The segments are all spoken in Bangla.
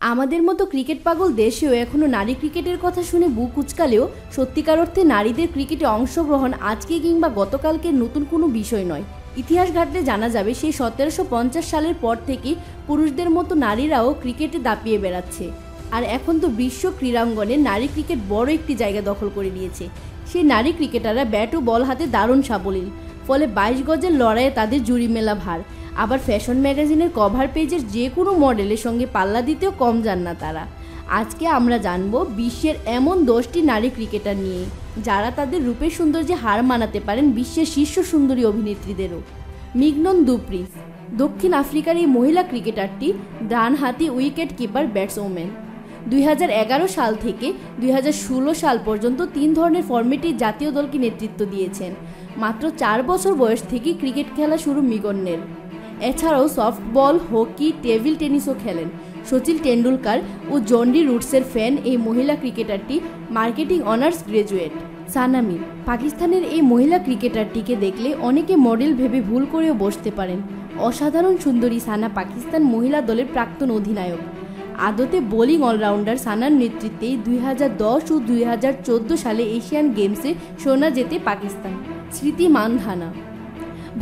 আমাদের মতো ক্রিকেট পাগল দেশেও এখনও নারী ক্রিকেটের কথা শুনে বুক উচকালেও সত্যিকার অর্থে নারীদের ক্রিকেটে অংশগ্রহণ আজকে কিংবা গতকালকের নতুন কোনো বিষয় নয়। ইতিহাস ঘাটলে জানা যাবে সেই 1750 সালের পর থেকে পুরুষদের মতো নারীরাও ক্রিকেটে দাপিয়ে বেড়াচ্ছে। আর এখন তো বিশ্ব ক্রীড়াঙ্গনে নারী ক্রিকেট বড় একটি জায়গা দখল করে নিয়েছে। সেই নারী ক্রিকেটাররা ব্যাট ও বল হাতে দারুণ সাবলীল, ফলে 22 গজের লড়াইয়ে তাদের জুড়ি মেলা ভার। আবার ফ্যাশন ম্যাগাজিনের কভার পেজের যে কোনো মডেলের সঙ্গে পাল্লা দিতেও কম যান না তারা। আজকে আমরা জানব বিশ্বের এমন 10টি নারী ক্রিকেটার নিয়ে যারা তাদের রূপের সৌন্দর্যে হার মানাতে পারেন বিশ্বের শীর্ষ সুন্দরী অভিনেত্রীদেরও। মিগনন দু প্রিস দক্ষিণ আফ্রিকার এই মহিলা ক্রিকেটারটি ডানহাতি উইকেট কিপার ব্যাটসম্যান। 2011 সাল থেকে 2016 সাল পর্যন্ত 3 ধরনের ফরম্যাটে জাতীয় দলকে নেতৃত্ব দিয়েছেন। মাত্র 4 বছর বয়স থেকেই ক্রিকেট খেলা শুরু মিগনের। এছাড়াও সফটবল, হকি, টেবিল টেনিসও খেলেন। সচিন টেন্ডুলকার ও জন্ডি রুটসের ফ্যান এই মহিলা ক্রিকেটারটি মার্কেটিং অনার্স গ্র্যাজুয়েট। সানা মির পাকিস্তানের এই মহিলা ক্রিকেটারটিকে দেখলে অনেকে মডেল ভেবে ভুল করেও বসতে পারেন। অসাধারণ সুন্দরী সানা পাকিস্তান মহিলা দলের প্রাক্তন অধিনায়ক। আদতে বোলিং অলরাউন্ডার সানার নেতৃত্বেই 2010 ও 2014 সালে এশিয়ান গেমসে সোনা জেতে পাকিস্তান। স্মৃতি মানধানা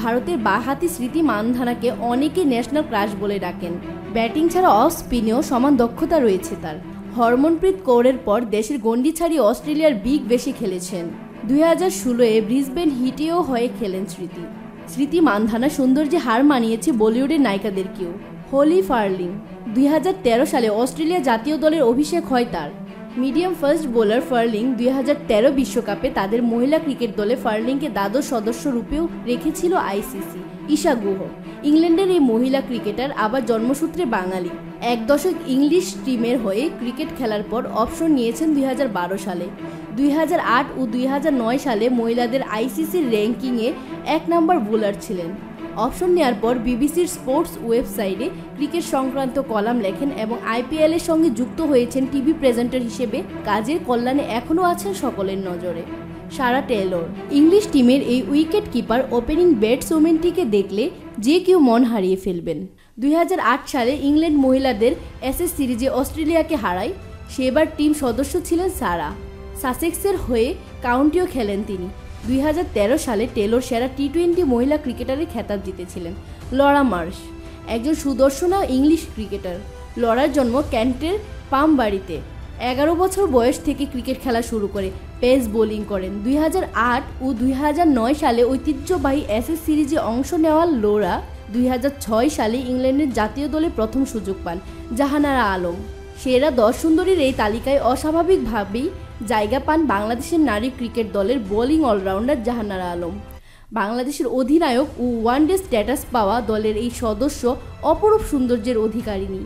ভারতের বাঁহাতি স্মৃতি মানধানাকে অনেকে ন্যাশনাল ক্রাশ বলে ডাকেন। ব্যাটিং ছাড়া অফ স্পিনেও সমান দক্ষতা রয়েছে তার। হরমনপ্রীত কৌরের পর দেশের গণ্ডি ছাড়িয়ে অস্ট্রেলিয়ার বিগ বেশি খেলেছেন। 2016-এ ব্রিসবেন হিটেও হয়ে খেলেন স্মৃতি মানধানা সৌন্দর্যে হার মানিয়েছে বলিউডের নায়িকাদেরকেও। হোলি ফার্লিং 2013 সালে অস্ট্রেলিয়া জাতীয় দলের অভিষেক হয় তার। মিডিয়াম ফাস্ট বোলার ফার্লিং 2013 বিশ্বকাপে তাদের মহিলা ক্রিকেট দলে ফার্লিংকে দ্বাদশ সদস্য রূপেও রেখেছিল আইসিসি। ঈশা গুহ ইংল্যান্ডের এই মহিলা ক্রিকেটার, আবার জন্মসূত্রে বাঙালি। 1 দশক ইংলিশ টিমের হয়ে ক্রিকেট খেলার পর অবসর নিয়েছেন 2012 সালে। 2008 ও 2009 সালে মহিলাদের আইসিসির র্যাঙ্কিংয়ে 1 নম্বর বোলার ছিলেন। অপশন নেওয়ার পর বিবিসির স্পোর্টস ওয়েবসাইটে ক্রিকেট সংক্রান্ত কলাম লেখেন এবং আইপিএলের সঙ্গে যুক্ত হয়েছেন টিভি প্রেজেন্টার হিসেবে। কাজের কল্যাণে এখনও আছেন সকলের নজরে। সারা টেলর ইংলিশ টিমের এই উইকেট কিপার ওপেনিং ব্যাটসম্যানটিকে দেখলে যে কেউ মন হারিয়ে ফেলবেন। 2008 সালে ইংল্যান্ড মহিলাদের অ্যাশেজ সিরিজে অস্ট্রেলিয়াকে হারায়। সেবার টিম সদস্য ছিলেন সারা। সাসেক্সের হয়ে কাউন্টিও খেলেন তিনি। 2013 সালে টেলর সেরা টি20 মহিলা ক্রিকেটারের খেতাব জিতেছিলেন। লরা মার্শ একজন সুদর্শনা ইংলিশ ক্রিকেটার। লরার জন্ম ক্যান্টের পামবাড়িতে। 11 বছর বয়স থেকে ক্রিকেট খেলা শুরু করে পেস বোলিং করেন। 2008 ও 2009 সালে ঐতিহ্যবাহী অ্যাশেজ সিরিজে অংশ নেওয়া লরা 2006 সালে ইংল্যান্ডের জাতীয় দলে প্রথম সুযোগ পান। জাহানারা আলম সেরা 10 সুন্দরীর এই তালিকায় অস্বাভাবিকভাবেই জায়গা পান বাংলাদেশের নারী ক্রিকেট দলের বোলিং অলরাউন্ডার জাহানারা আলম। বাংলাদেশের অধিনায়ক ও ওয়ানডে স্ট্যাটাস পাওয়া দলের এই সদস্য অপরূপ সৌন্দর্যের অধিকারিণী।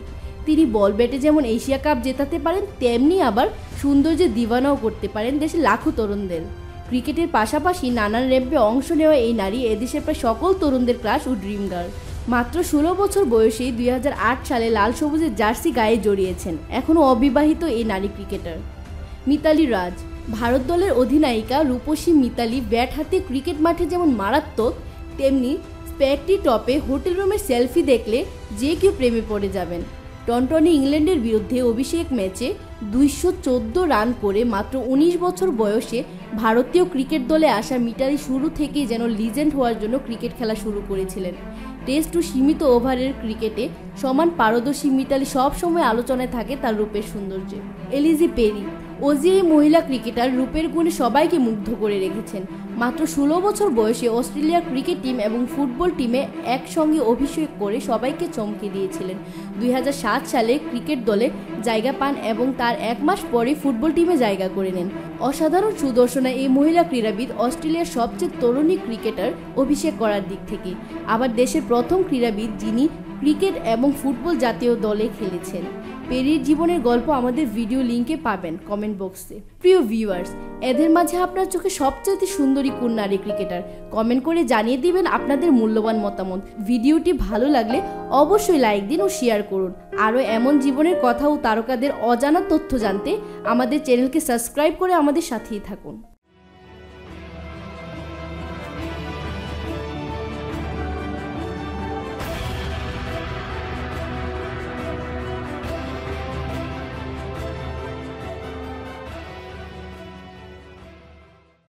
তিনি বল ব্যাটে যেমন এশিয়া কাপ জেতাতে পারেন, তেমনি আবার সৌন্দর্যে দিওয়ানাও করতে পারেন দেশের লাখো তরুণদের। ক্রিকেটের পাশাপাশি নানান র্যাম্পে অংশ নেওয়া এই নারী এদেশের প্রায় সকল তরুণদের ক্রাশ ও ড্রিম গার্ল। মাত্র 16 বছর বয়সেই 2008 সালে লাল সবুজের জার্সি গায়ে জড়িয়েছেন এখনও অবিবাহিত এই নারী ক্রিকেটার। মিতালি রাজ ভারত দলের অধিনায়িকা রূপসী মিতালি ব্যাট হাতে ক্রিকেট মাঠে যেমন মারাত্মক, তেমনি স্প্যাকটি টপে হোটেল রুমের সেলফি দেখলে যে কেউ প্রেমে পড়ে যাবেন। টনটনে ইংল্যান্ডের বিরুদ্ধে অভিষেক ম্যাচে 214 রান করে মাত্র 19 বছর বয়সে ভারতীয় ক্রিকেট দলে আসা মিতালি শুরু থেকেই যেন লিজেন্ড হওয়ার জন্য ক্রিকেট খেলা শুরু করেছিলেন। টেস্ট ও সীমিত ওভারের ক্রিকেটে সমান পারদর্শী মিতালি সবসময় আলোচনায় থাকে তার রূপের সৌন্দর্যে। এলিজি পেরি এই মহিলা ক্রিকেটার রূপের গুণে সবাইকে মুগ্ধ করে রেখেছেন। মাত্র 16 বছর বয়সে অস্ট্রেলিয়ার ক্রিকেট টিম এবং ফুটবল টিমে একসঙ্গে অভিষেক করে সবাইকে চমকে দিয়েছিলেন। 2007 সালে ক্রিকেট দলে জায়গা পান এবং তার 1 মাস পরে ফুটবল টিমে জায়গা করে নেন। অসাধারণ সুদর্শনা এই মহিলা ক্রীড়াবিদ অস্ট্রেলিয়ার সবচেয়ে তরুণী ক্রিকেটার অভিষেক করার দিক থেকে, আবার দেশের প্রথম ক্রীড়াবিদ যিনি ক্রিকেট এবং ফুটবল জাতীয় দলে খেলেছেন। পেরির জীবনের গল্প আমাদের ভিডিও লিঙ্কে পাবেন কমেন্ট বক্সে। প্রিয় ভিউয়ার্স, এদের মাঝে আপনার চোখে সবচেয়ে সুন্দরী কোন নারী ক্রিকেটার? কমেন্ট করে জানিয়ে দিবেন আপনাদের মূল্যবান মতামত। ভিডিওটি ভালো লাগলে অবশ্যই লাইক দিন ও শেয়ার করুন। আরও এমন জীবনের কথা ও তারকাদের অজানা তথ্য জানতে আমাদের চ্যানেলকে সাবস্ক্রাইব করে আমাদের সাথেই থাকুন।